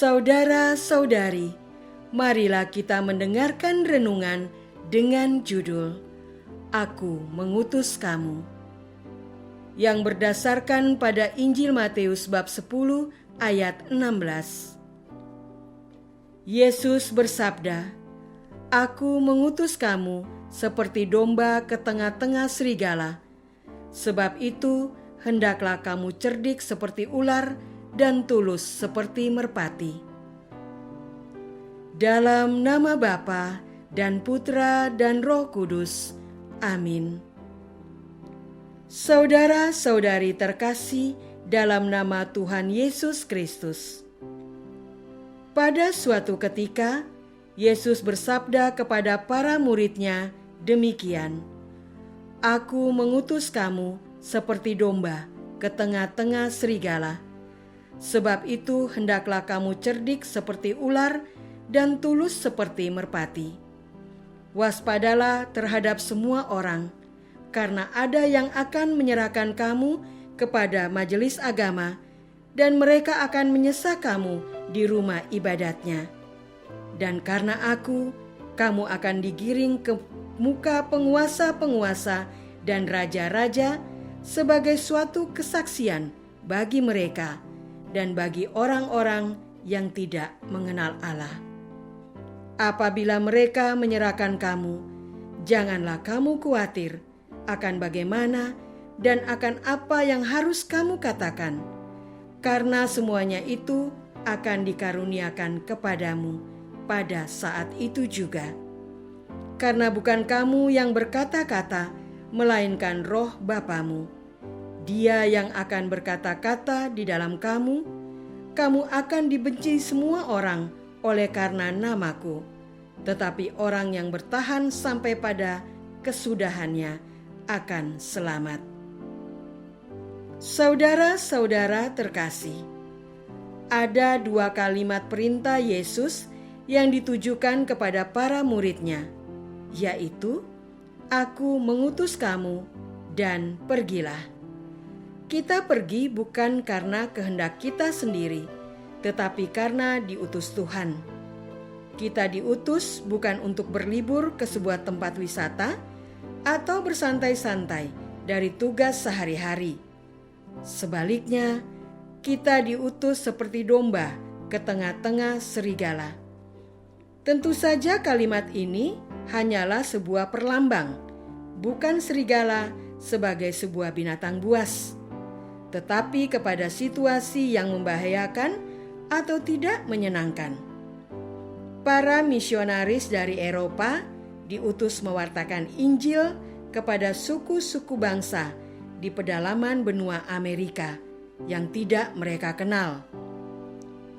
Saudara-saudari, marilah kita mendengarkan renungan dengan judul Aku Mengutus Kamu, yang berdasarkan pada Injil Matius bab 10 ayat 16. Yesus bersabda, Aku mengutus kamu seperti domba ke tengah-tengah serigala. Sebab itu, hendaklah kamu cerdik seperti ular dan tulus seperti merpati. Dalam nama Bapa dan Putra dan Roh Kudus. Amin. Saudara-saudari terkasih dalam nama Tuhan Yesus Kristus. Pada suatu ketika, Yesus bersabda kepada para murid-Nya demikian, Aku mengutus kamu seperti domba ke tengah-tengah serigala. Sebab itu hendaklah kamu cerdik seperti ular dan tulus seperti merpati. Waspadalah terhadap semua orang, karena ada yang akan menyerahkan kamu kepada majelis agama, dan mereka akan menyesah kamu di rumah ibadatnya. Dan karena aku, kamu akan digiring ke muka penguasa-penguasa dan raja-raja sebagai suatu kesaksian bagi mereka dan bagi orang-orang yang tidak mengenal Allah. Apabila mereka menyerahkan kamu, janganlah kamu khawatir akan bagaimana dan akan apa yang harus kamu katakan, karena semuanya itu akan dikaruniakan kepadamu pada saat itu juga. Karena bukan kamu yang berkata-kata, melainkan Roh Bapamu. Dia yang akan berkata-kata di dalam kamu, kamu akan dibenci semua orang oleh karena namaku. Tetapi orang yang bertahan sampai pada kesudahannya akan selamat. Saudara-saudara terkasih, ada dua kalimat perintah Yesus yang ditujukan kepada para murid-Nya, yaitu, Aku mengutus kamu dan pergilah. Kita pergi bukan karena kehendak kita sendiri, tetapi karena diutus Tuhan. Kita diutus bukan untuk berlibur ke sebuah tempat wisata atau bersantai-santai dari tugas sehari-hari. Sebaliknya, kita diutus seperti domba ke tengah-tengah serigala. Tentu saja kalimat ini hanyalah sebuah perlambang, bukan serigala sebagai sebuah binatang buas, tetapi kepada situasi yang membahayakan atau tidak menyenangkan. Para misionaris dari Eropa diutus mewartakan Injil kepada suku-suku bangsa di pedalaman benua Amerika yang tidak mereka kenal.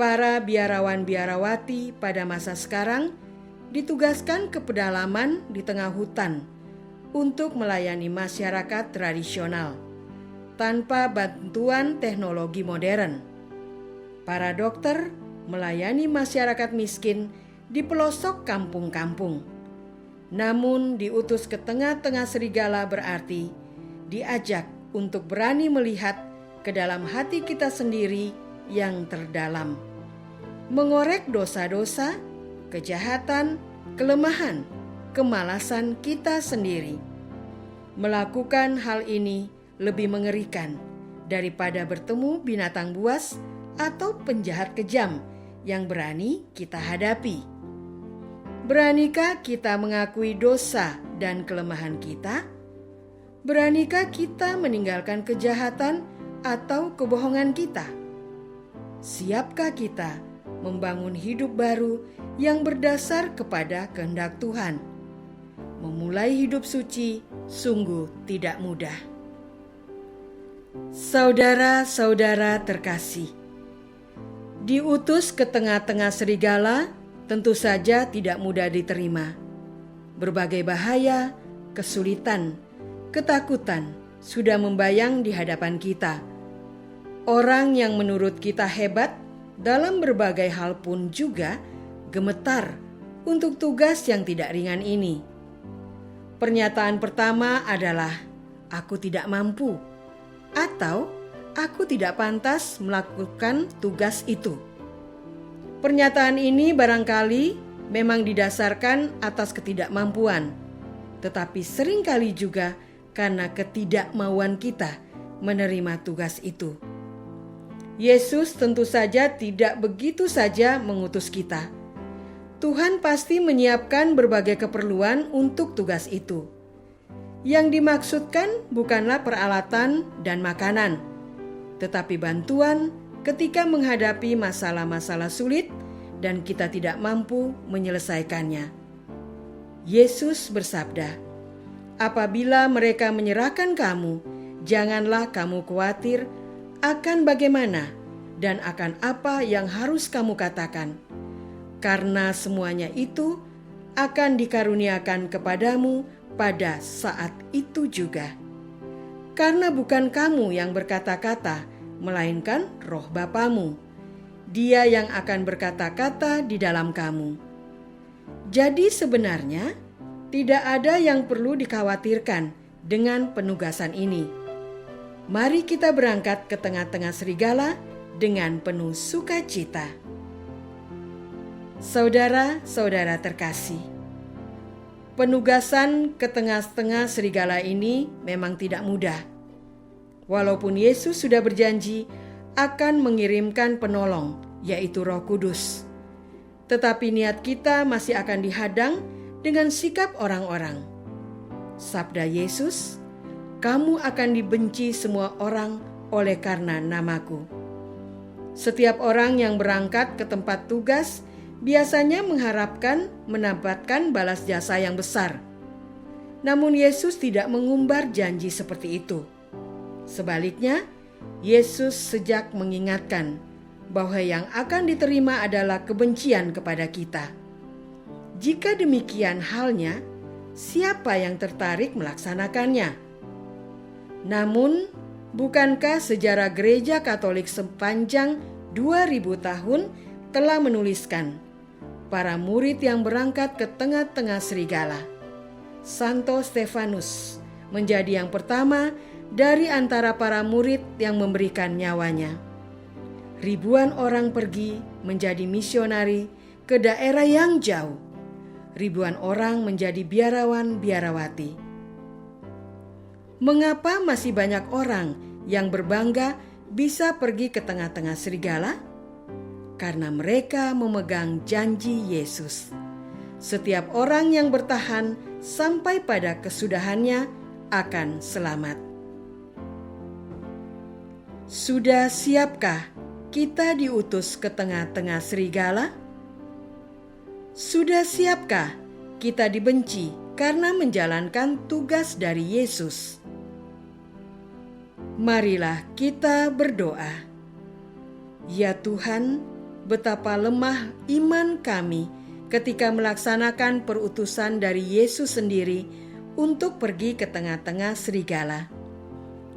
Para biarawan-biarawati pada masa sekarang ditugaskan ke pedalaman di tengah hutan untuk melayani masyarakat tradisional tanpa bantuan teknologi modern. Para dokter melayani masyarakat miskin di pelosok kampung-kampung. Namun diutus ke tengah-tengah serigala berarti diajak untuk berani melihat ke dalam hati kita sendiri yang terdalam, mengorek dosa-dosa, kejahatan, kelemahan, kemalasan kita sendiri. Melakukan hal ini lebih mengerikan daripada bertemu binatang buas atau penjahat kejam yang berani kita hadapi. Beranikah kita mengakui dosa dan kelemahan kita? Beranikah kita meninggalkan kejahatan atau kebohongan kita? Siapkah kita membangun hidup baru yang berdasar kepada kehendak Tuhan? Memulai hidup suci sungguh tidak mudah. Saudara-saudara terkasih, diutus ke tengah-tengah serigala tentu saja tidak mudah diterima. Berbagai bahaya, kesulitan, ketakutan sudah membayang di hadapan kita. Orang yang menurut kita hebat dalam berbagai hal pun juga gemetar untuk tugas yang tidak ringan ini. Pernyataan pertama adalah, aku tidak mampu, atau aku tidak pantas melakukan tugas itu. Pernyataan ini barangkali memang didasarkan atas ketidakmampuan, tetapi seringkali juga karena ketidakmauan kita menerima tugas itu. Yesus tentu saja tidak begitu saja mengutus kita. Tuhan pasti menyiapkan berbagai keperluan untuk tugas itu. Yang dimaksudkan bukanlah peralatan dan makanan, tetapi bantuan ketika menghadapi masalah-masalah sulit dan kita tidak mampu menyelesaikannya. Yesus bersabda, "Apabila mereka menyerahkan kamu, janganlah kamu khawatir akan bagaimana dan akan apa yang harus kamu katakan, karena semuanya itu akan dikaruniakan kepadamu pada saat itu juga. Karena bukan kamu yang berkata-kata, melainkan Roh Bapamu. Dia yang akan berkata-kata di dalam kamu." Jadi sebenarnya tidak ada yang perlu dikhawatirkan dengan penugasan ini. Mari kita berangkat ke tengah-tengah serigala dengan penuh sukacita. Saudara-saudara terkasih, penugasan ke tengah-tengah serigala ini memang tidak mudah. Walaupun Yesus sudah berjanji akan mengirimkan penolong, yaitu Roh Kudus, tetapi niat kita masih akan dihadang dengan sikap orang-orang. Sabda Yesus, "Kamu akan dibenci semua orang oleh karena namaku." Setiap orang yang berangkat ke tempat tugas biasanya mengharapkan mendapatkan balas jasa yang besar. Namun Yesus tidak mengumbar janji seperti itu. Sebaliknya, Yesus sejak mengingatkan bahwa yang akan diterima adalah kebencian kepada kita. Jika demikian halnya, siapa yang tertarik melaksanakannya? Namun, bukankah sejarah Gereja Katolik sepanjang 2000 tahun telah menuliskan para murid yang berangkat ke tengah-tengah serigala? Santo Stefanus menjadi yang pertama dari antara para murid yang memberikan nyawanya. Ribuan orang pergi menjadi misionari ke daerah yang jauh. Ribuan orang menjadi biarawan-biarawati. Mengapa masih banyak orang yang berbangga bisa pergi ke tengah-tengah serigala? Karena mereka memegang janji Yesus. Setiap orang yang bertahan sampai pada kesudahannya akan selamat. Sudah siapkah kita diutus ke tengah-tengah serigala? Sudah siapkah kita dibenci karena menjalankan tugas dari Yesus? Marilah kita berdoa. Ya Tuhan, betapa lemah iman kami ketika melaksanakan perutusan dari Yesus sendiri untuk pergi ke tengah-tengah serigala.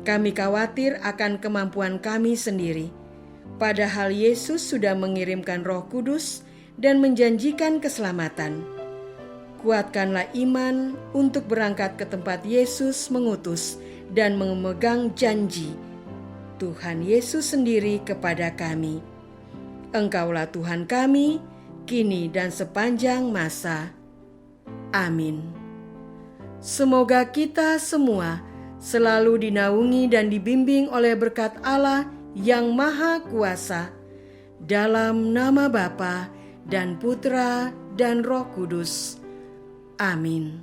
Kami khawatir akan kemampuan kami sendiri, padahal Yesus sudah mengirimkan Roh Kudus dan menjanjikan keselamatan. Kuatkanlah iman untuk berangkat ke tempat Yesus mengutus dan memegang janji Tuhan Yesus sendiri kepada kami. Engkaulah Tuhan kami, kini dan sepanjang masa. Amin. Semoga kita semua selalu dinaungi dan dibimbing oleh berkat Allah yang Maha Kuasa, dalam nama Bapa dan Putra dan Roh Kudus. Amin.